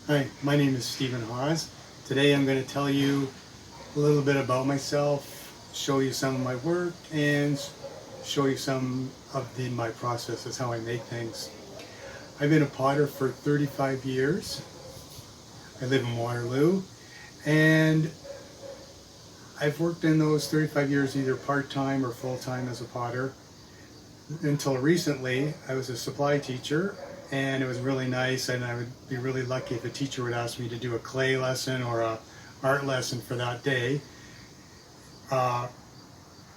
Hi, my name is Stephen Hawes. Today I'm going to tell you a little bit about myself, show you some of my work, and show you some of my processes, how I make things. I've been a potter for 35 years. I live in Waterloo, and I've worked in those 35 years either part-time or full-time as a potter. Until recently, I was a supply teacher, and it was really nice, and I would be really lucky if a teacher would ask me to do a clay lesson or a art lesson for that day.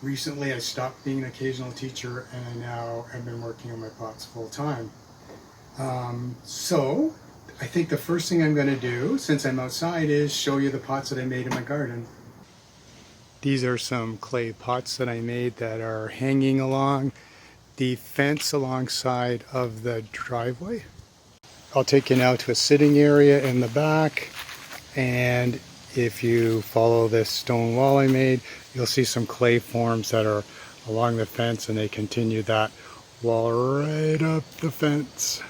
Recently I stopped being an occasional teacher, and I now have been working on my pots full time. So I think the first thing I'm going to do, since I'm outside, is show you the pots that I made in my garden. These are some clay pots that I made that are hanging along the fence alongside of the driveway. I'll take you now to a sitting area in the back, and if you follow this stone wall I made, you'll see some clay forms that are along the fence, and they continue that wall right up the fence.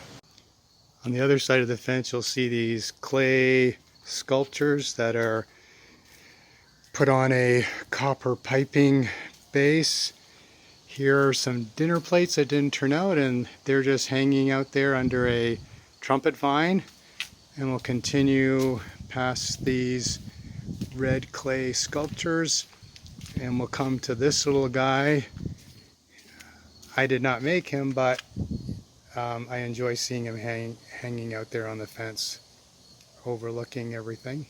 On the other side of the fence, you'll see these clay sculptures that are put on a copper piping base. Here are some dinner plates that didn't turn out, and they're just hanging out there under a trumpet vine. And we'll continue past these red clay sculptures, and we'll come to this little guy. I did not make him, but I enjoy seeing him hanging out there on the fence, overlooking everything.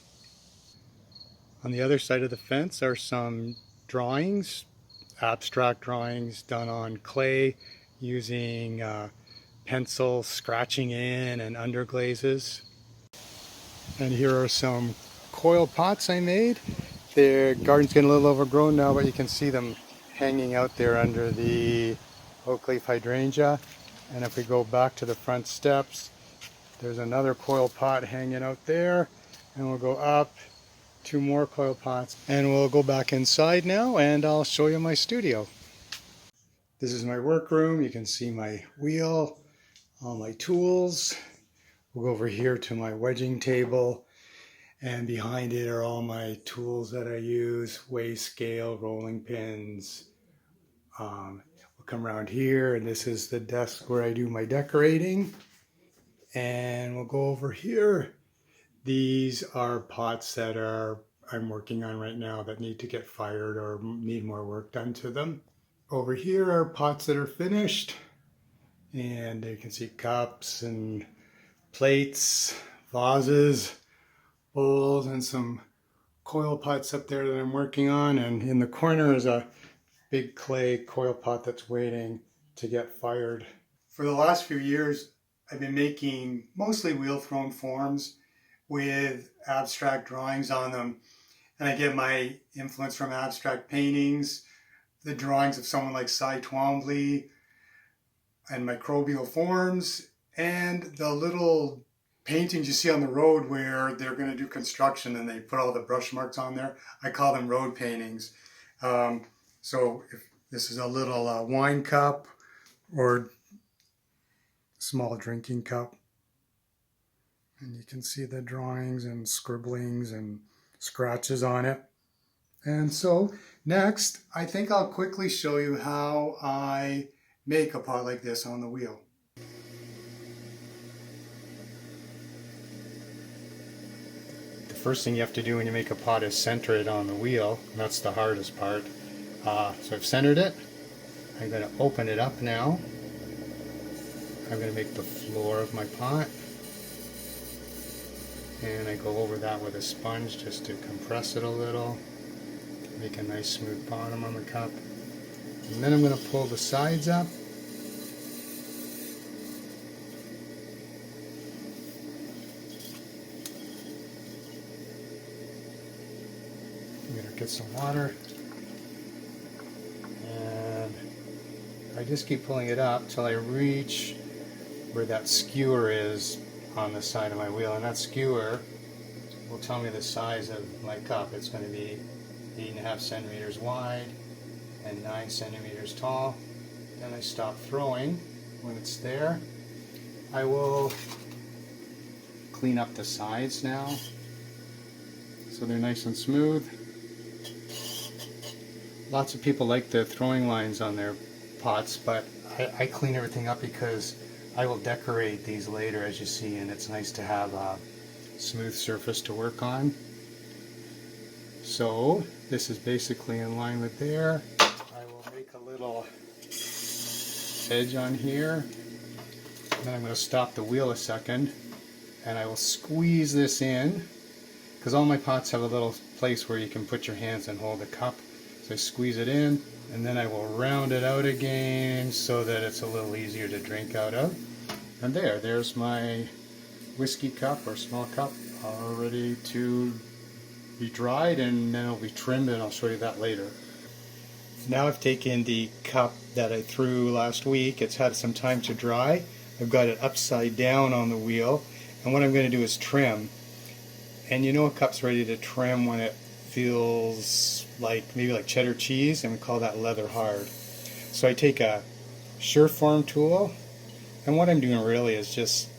On the other side of the fence are some drawings, abstract drawings done on clay using pencil scratching in and under glazes. And here are some coil pots I made. The garden's getting a little overgrown now, but you can see them hanging out there under the oak leaf hydrangea. And if we go back to the front steps, there's another coil pot hanging out there. And we'll go up, two more coil pots, and we'll go back inside now, and I'll show you my studio. This is my workroom. You can see my wheel, all my tools. We'll go over here to my wedging table, and behind it are all my tools that I use: weigh scale, rolling pins. We'll come around here, and this is the desk where I do my decorating. And we'll go over here. These are pots that I'm working on right now that need to get fired or need more work done to them. Over here are pots that are finished, and you can see cups and plates, vases, bowls, and some coil pots up there that I'm working on. And in the corner is a big clay coil pot that's waiting to get fired. For the last few years, I've been making mostly wheel thrown forms with abstract drawings on them. And I get my influence from abstract paintings, the drawings of someone like Cy Twombly, and microbial forms, and the little paintings you see on the road where they're going to do construction and they put all the brush marks on there. I call them road paintings. So if this is a little wine cup or small drinking cup. And you can see the drawings and scribblings and scratches on it. And so next, I think I'll quickly show you how I make a pot like this on the wheel. The first thing you have to do when you make a pot is center it on the wheel. That's the hardest part. So I've centered it. I'm going to open it up now. I'm going to make the floor of my pot. And I go over that with a sponge just to compress it a little, make a nice smooth bottom on the cup. And then I'm going to pull the sides up. I'm going to get some water. And I just keep pulling it up till I reach where that skewer is on the side of my wheel, and that skewer will tell me the size of my cup. It's going to be 8.5 centimeters wide and 9 centimeters tall. Then I stop throwing. When it's there, I will clean up the sides now so they're nice and smooth. Lots of people like the throwing lines on their pots, but I clean everything up because I will decorate these later, as you see, and it's nice to have a smooth surface to work on. So this is basically in line with there. I will make a little edge on here, and then I'm going to stop the wheel a second, and I will squeeze this in, because all my pots have a little place where you can put your hands and hold the cup. So I squeeze it in, and then I will round it out again so that it's a little easier to drink out of. And there's my whiskey cup or small cup, all ready to be dried, and then it'll be trimmed, and I'll show you that later. Now I've taken the cup that I threw last week. It's had some time to dry. I've got it upside down on the wheel, and what I'm going to do is trim. And you know a cup's ready to trim when it feels like maybe like cheddar cheese, and we call that leather hard. So I take a Sureform tool, and what I'm doing really is just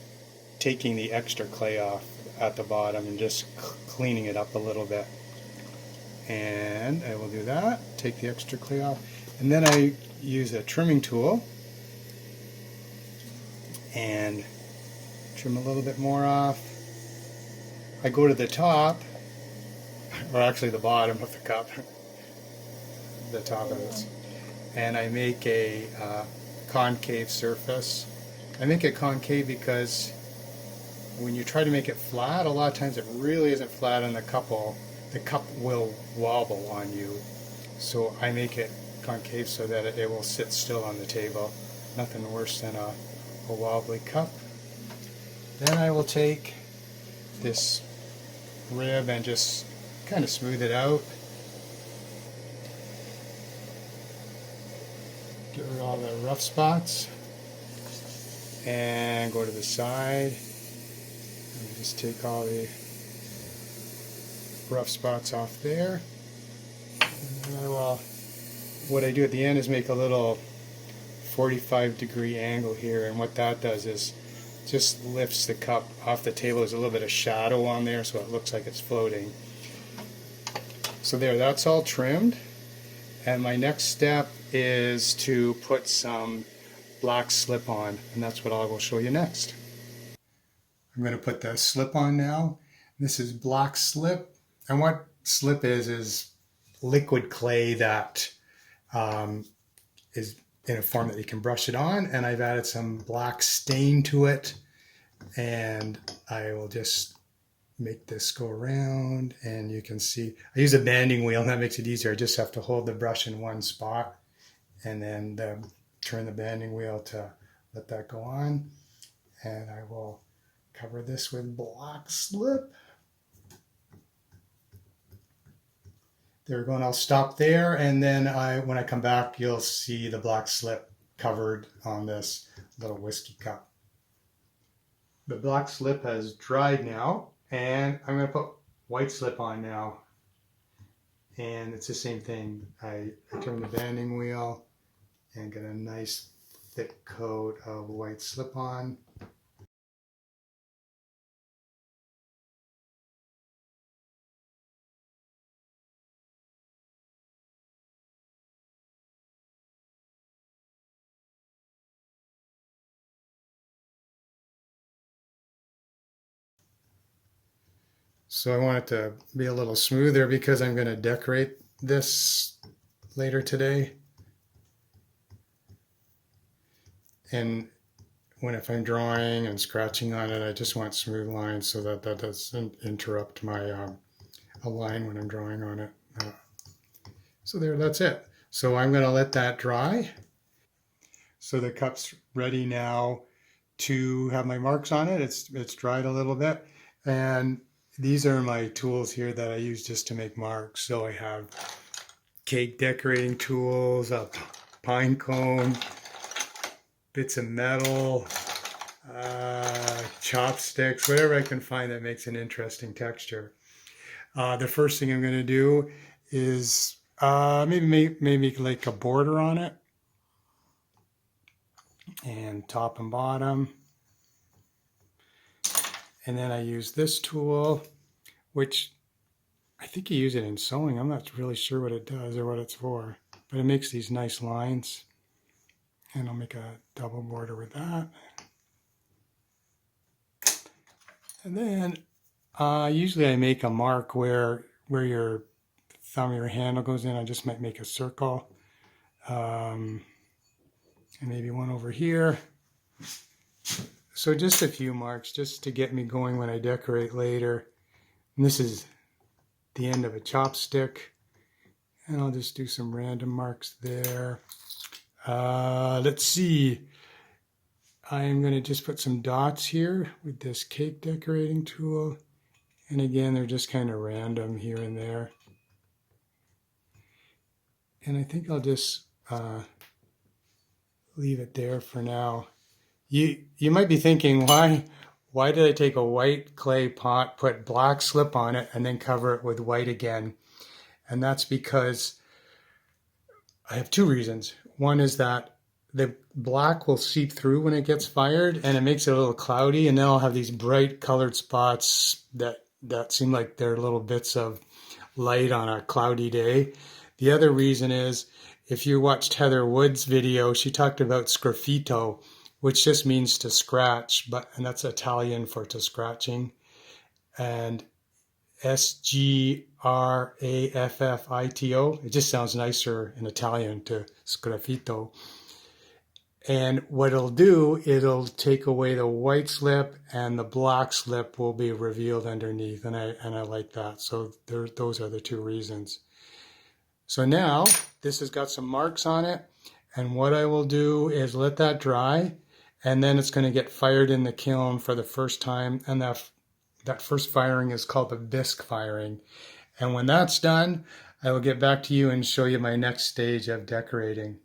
taking the extra clay off at the bottom and just cleaning it up a little bit. And I will do that, take the extra clay off, and then I use a trimming tool and trim a little bit more off. I go to the top, or actually the bottom of the cup, the top of it, and I make a concave surface. I make it concave because when you try to make it flat, a lot of times it really isn't flat, and the cup will wobble on you. So I make it concave so that it will sit still on the table. Nothing worse than a wobbly cup. Then I will take this rib and just kind of smooth it out. Get rid of all the rough spots. And go to the side. And just take all the rough spots off there. And then what I do at the end is make a little 45-degree angle here, and what that does is just lifts the cup off the table. There's a little bit of shadow on there so it looks like it's floating. So that's all trimmed, and my next step is to put some black slip on, and that's what I will show you next. I'm going to put the slip on now. This is black slip, and what slip is liquid clay that is in a form that you can brush it on, and I've added some black stain to it, and I will just make this go around, and you can see I use a banding wheel, and that makes it easier. I just have to hold the brush in one spot and then turn the banding wheel to let that go on, and I will cover this with black slip. There we go, and I'll stop there, and then when I come back, you'll see the black slip covered on this little whiskey cup. The black slip has dried now, and I'm going to put white slip on now. And it's the same thing. I turn the banding wheel and get a nice thick coat of white slip on. So I want it to be a little smoother because I'm going to decorate this later today. And if I'm drawing and scratching on it, I just want smooth lines so that doesn't interrupt my a line when I'm drawing on it. So that's it. So I'm going to let that dry. So the cup's ready now to have my marks on it. It's dried a little bit, and these are my tools here that I use just to make marks. So I have cake decorating tools, a pine cone, bits of metal, chopsticks, whatever I can find that makes an interesting texture. The first thing I'm going to do is maybe like a border on it, and top and bottom. And then I use this tool, which I think you use it in sewing. I'm not really sure what it does or what it's for, but it makes these nice lines. And I'll make a double border with that. And then usually I make a mark where your thumb or your handle goes in. I just might make a circle. And maybe one over here. So just a few marks just to get me going when I decorate later. And this is the end of a chopstick. And I'll just do some random marks there. Let's see. I'm going to just put some dots here with this cake decorating tool. And again, they're just kind of random here and there. And I think I'll just leave it there for now. You might be thinking, why did I take a white clay pot, put black slip on it, and then cover it with white again? And that's because I have two reasons. One is that the black will seep through when it gets fired, and it makes it a little cloudy, and then I'll have these bright colored spots that seem like they're little bits of light on a cloudy day. The other reason is, if you watched Heather Wood's video, she talked about sgraffito, which just means to scratch, and that's Italian for to scratching. And sgraffito, it just sounds nicer in Italian to sgraffito. And what it'll do, it'll take away the white slip and the black slip will be revealed underneath. And I like that. So those are the two reasons. So now this has got some marks on it. And what I will do is let that dry. And then it's going to get fired in the kiln for the first time. And that first firing is called the bisque firing. And when that's done, I will get back to you and show you my next stage of decorating.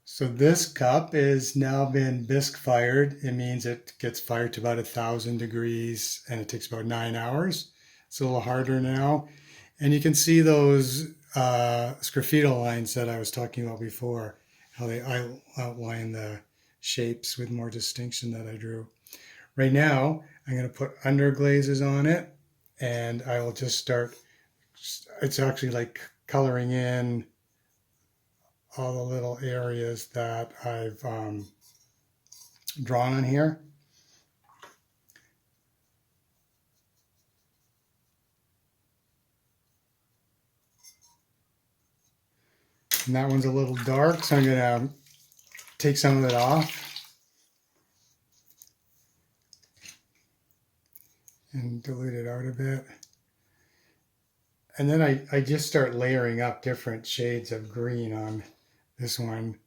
So this cup has now been bisque fired. It means it gets fired to about 1,000 degrees and it takes about 9 hours. It's a little harder now. And you can see those sgraffito lines that I was talking about before, how they outline the shapes with more distinction that I drew. Right now, I'm going to put under glazes on it, and I will just start. It's actually like coloring in all the little areas that I've drawn on here. And that one's a little dark, so I'm going to take some of it off and dilute it out a bit. And then I just start layering up different shades of green on this one.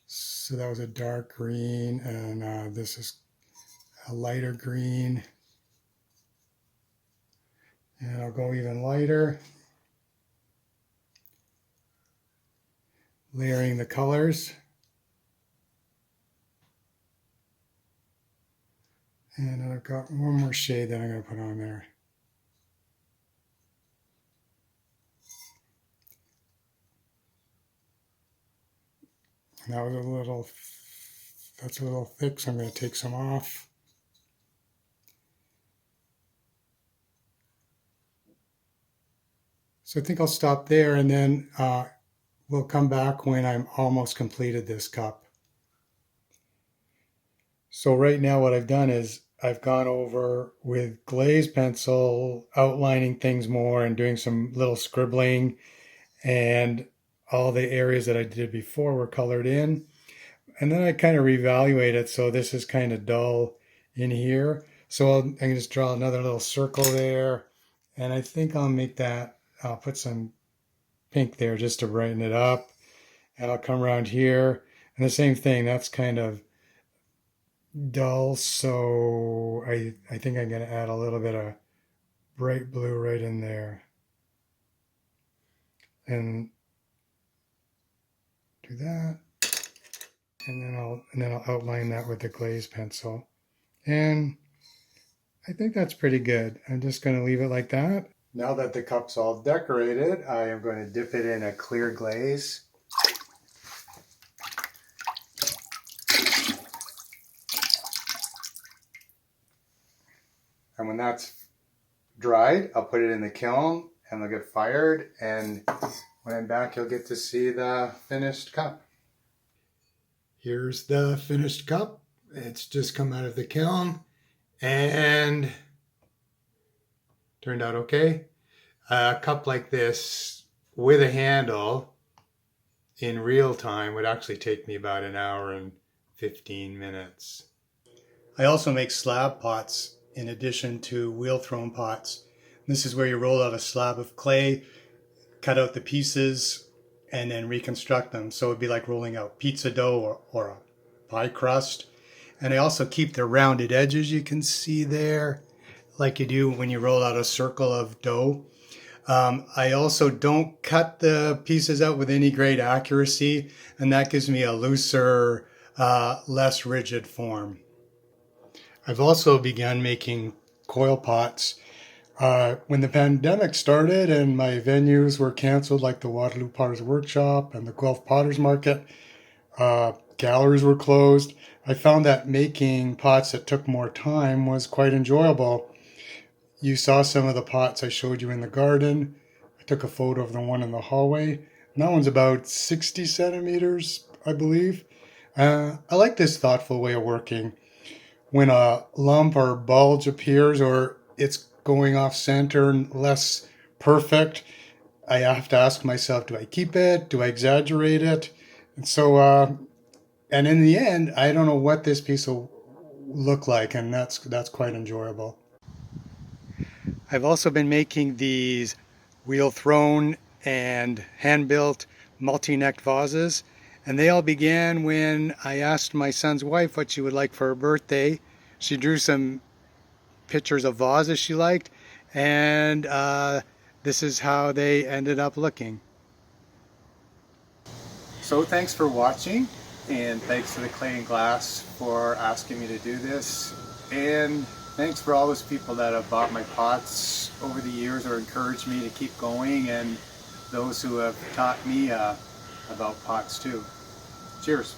So that was a dark green, and this is a lighter green. And I'll go even lighter. Layering the colors. And I've got one more shade that I'm going to put on there. And that was that's a little thick, so I'm going to take some off. So I think I'll stop there, and then we'll come back when I'm almost completed this cup. So right now what I've done is I've gone over with glaze pencil, outlining things more and doing some little scribbling, and all the areas that I did before were colored in. And then I kind of reevaluate it, so this is kind of dull in here. So I can just draw another little circle there, and I think I'll make that, I'll put some pink there just to brighten it up. And I'll come around here, and the same thing, that's kind of dull, so I think I'm going to add a little bit of bright blue right in there. And do that. And then I'll outline that with the glaze pencil. And I think that's pretty good. I'm just going to leave it like that. Now that the cup's all decorated, I am going to dip it in a clear glaze. And when that's dried, I'll put it in the kiln and they'll get fired. And when I'm back, you'll get to see the finished cup. Here's the finished cup. It's just come out of the kiln and turned out okay. A cup like this with a handle in real time would actually take me about an hour and 15 minutes. I also make slab pots in addition to wheel thrown pots. This is where you roll out a slab of clay, cut out the pieces, and then reconstruct them. So it'd be like rolling out pizza dough or a pie crust. And I also keep the rounded edges you can see there, like you do when you roll out a circle of dough. I also don't cut the pieces out with any great accuracy, and that gives me a looser, less rigid form. I've also begun making coil pots. When the pandemic started and my venues were canceled, like the Waterloo Potters Workshop and the Guelph Potters Market, galleries were closed, I found that making pots that took more time was quite enjoyable. You saw some of the pots I showed you in the garden. I took a photo of the one in the hallway. And that one's about 60 centimeters, I believe. I like this thoughtful way of working. When a lump or bulge appears or it's going off center and less perfect, I have to ask myself, do I keep it? Do I exaggerate it? And so, and in the end, I don't know what this piece will look like, and that's quite enjoyable. I've also been making these wheel thrown and hand-built multi-necked vases, and they all began when I asked my son's wife what she would like for her birthday. She drew some pictures of vases she liked, and this is how they ended up looking. So thanks for watching, and thanks to the Clay and Glass for asking me to do this, and thanks for all those people that have bought my pots over the years or encouraged me to keep going, and those who have taught me about pots too. Cheers.